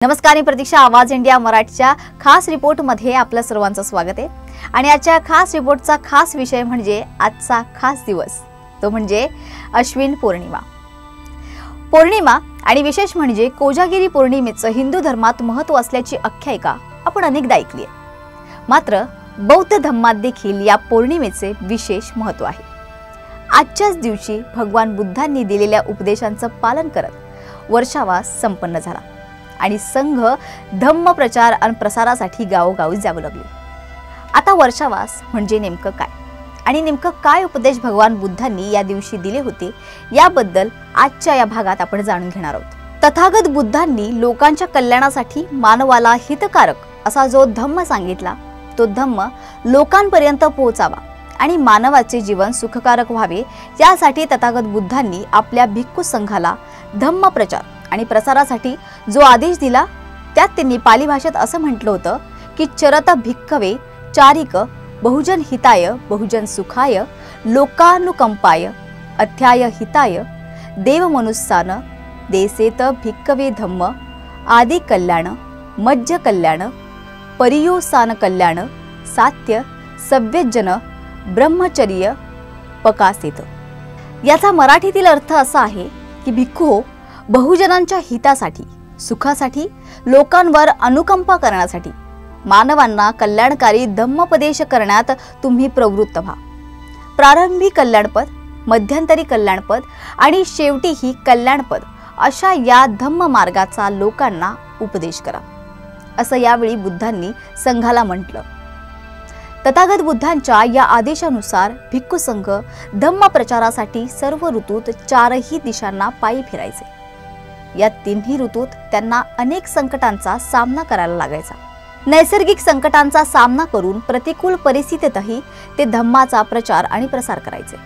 नमस्कार, मी प्रतीक्षा. आवाज इंडिया मराठीच्या खास रिपोर्टमध्ये आपलं सर्वांचं स्वागत आहे. आणि आजच्या खास रिपोर्टचा खास विषय म्हणजे आजचा खास दिवस, तो म्हणजे अश्विन पौर्णिमा. पौर्णिमा आणि विशेष म्हणजे कोजागिरी पौर्णिमेचं हिंदू धर्मात महत्त्व असल्याची आख्यायिका आपण अनेकदा ऐकली आहे. मात्र बौद्ध धर्मात देखील या पौर्णिमेचे विशेष महत्त्व आहे. आजच्याच दिवशी भगवान बुद्धांनी दिलेल्या उपदेशांचं पालन करत वर्षावास संपन्न झाला आणि संघ धम्म प्रचार आणि प्रसारासाठी गावोगावी जाऊ लागले. आता वर्षावास म्हणजे नेमकं काय आणि नेमकं काय उपदेश भगवान बुद्धांनी या दिवशी दिले होते, याबद्दल आजच्या या भागात आपण जाणून घेणार आहोत. तथागत बुद्धांनी लोकांच्या कल्याणासाठी मानवाला हितकारक असा जो धम्म सांगितला, तो धम्म लोकांपर्यंत पोहोचावा आणि मानवाचे जीवन सुखकारक व्हावे, यासाठी तथागत बुद्धांनी आपल्या भिक्खू संघाला धम्म प्रचार आणि प्रसारासाठी जो आदेश दिला, त्यात त्यांनी पाली भाषेत असं म्हटलं होतं की चरत भिक्खवे चारिक बहुजन हिताय बहुजन सुखाय लोकानुकंपाय अध्याय हिताय देवमनुस्सान देसेत भिक्खवे धम्म आदि कल्याण मज्ज कल्याण परियोसान कल्याण सात्य सव्यजन ब्रह्मचर्य पकासेत. याचा मराठीतील अर्थ असा आहे की भिक्खू बहुजनांच्या हितासाठी, सुखासाठी, लोकांवर अनुकंपा करण्यासाठी, मानवांना कल्याणकारी धम्मोपदेश करण्यात तुम्ही प्रवृत्त व्हा. प्रारंभी कल्याणपद, मध्यंतरी कल्याणपद आणि शेवटीही कल्याणपद अशा या धम्म मार्गाचा लोकांना उपदेश करा, असं यावेळी बुद्धांनी संघाला म्हटलं. तथागत बुद्धांच्या या आदेशानुसार भिक्खू संघ धम्म प्रचारासाठी सर्व ऋतूत चारही दिशांना पायी फिरायचे. या तिन्ही ऋतूत त्यांना अनेक संकटांचा सामना करायला लागायचा. नैसर्गिक संकटांचा सामना करून प्रतिकूल परिस्थितीतही ते धम्माचा प्रचार आणि प्रसार करायचे.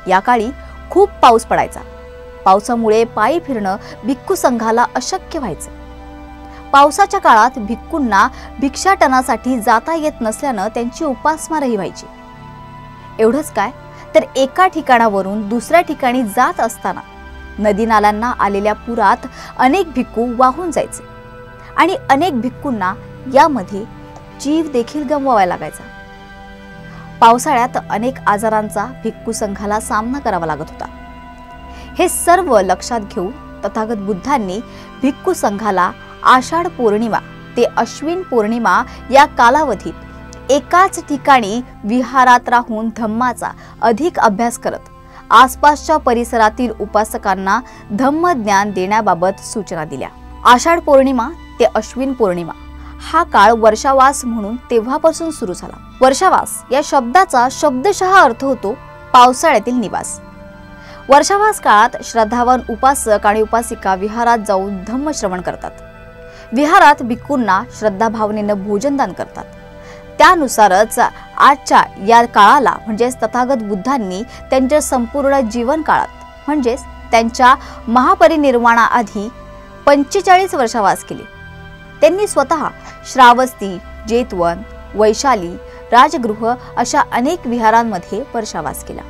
या काळी खूप पाऊस पडायचा. पावसामुळे पायी फिरणं भिक्खू संघाला अशक्य व्हायचं. पावसाच्या काळात भिक्खूंना भिक्षाटनासाठी जाता येत नसल्यानं त्यांची उपासमारही व्हायची. एवढंच काय, तर एका ठिकाणावरून दुसऱ्या ठिकाणी जात असताना नदी नाल्यांना आलेल्या पुरात अनेक भिक्खू वाहून जायचे आणि अनेक भिक्खूंना यामध्ये जीव देखील गमवावा लागायचा. पावसाळ्यात अनेक आजारांचा भिक्खू संघाला सामना करावा लागत होता. हे सर्व लक्षात घेऊन तथागत बुद्धांनी भिक्खू संघाला आषाढ पौर्णिमा ते अश्विन पौर्णिमा या कालावधीत एकाच ठिकाणी विहारात राहून धम्माचा अधिक अभ्यास करत आसपासच्या परिसरातील उपासकांना धम्म ज्ञान देण्याबाबत सूचना दिल्या. आषाढ पौर्णिमा ते अश्विन पौर्णिमा हा काळ वर्षावास म्हणून तेव्हापासून सुरू झाला. वर्षावास या शब्दाचा शब्दशः अर्थ होतो पावसाळ्यातील निवास. वर्षावास काळात श्रद्धावान उपासक आणि उपासिका विहारात जाऊन धम्म श्रवण करतात. विहारात भिक्खूंना श्रद्धा भावनेनं भोजनदान करतात. त्यानुसारच आजच्या या काळाला म्हणजेच तथागत बुद्धांनी त्यांच्या संपूर्ण जीवन काळात म्हणजेच त्यांच्या महापरिनिर्वाणाआधी 45 वर्षावास केले. त्यांनी स्वतः श्रावस्ती, जेतवन, वैशाली, राजगृह अशा अनेक विहारांमध्ये वर्षावास केला.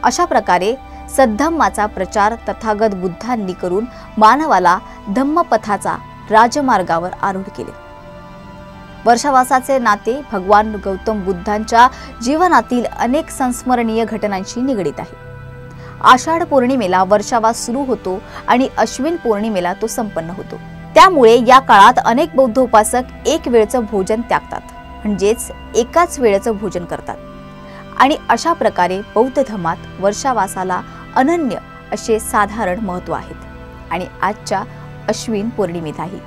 अशा प्रकारे सद्धम्माचा प्रचार तथागत बुद्धांनी करून मानवाला धम्मपथाचा राजमार्गावर आरूढ केले. वर्षावासाचे नाते भगवान गौतम बुद्धांच्या जीवनातील अनेक संस्मरणीय घटनांशी निगडित आहे. आषाढ पौर्णिमेला वर्षावास सुरू होतो आणि अश्विन पौर्णिमेला तो संपन्न होतो. त्यामुळे या काळात अनेक बौद्ध उपासक एक वेळचं भोजन त्यागतात, म्हणजेच एकाच वेळेचं भोजन करतात. आणि अशा प्रकारे बौद्ध धर्मात वर्षावासाला अनन्य असे साधारण महत्त्व आहेत आणि आजच्या अश्विन पौर्णिमेलाही.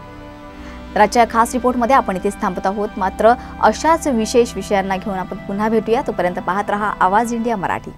तर आजच्या खास रिपोर्टमध्ये आपण इथेच थांबत आहोत. मात्र अशाच विशेष विषयांना घेऊन आपण पुन्हा भेटूया. तोपर्यंत पाहत रहा आवाज इंडिया मराठी.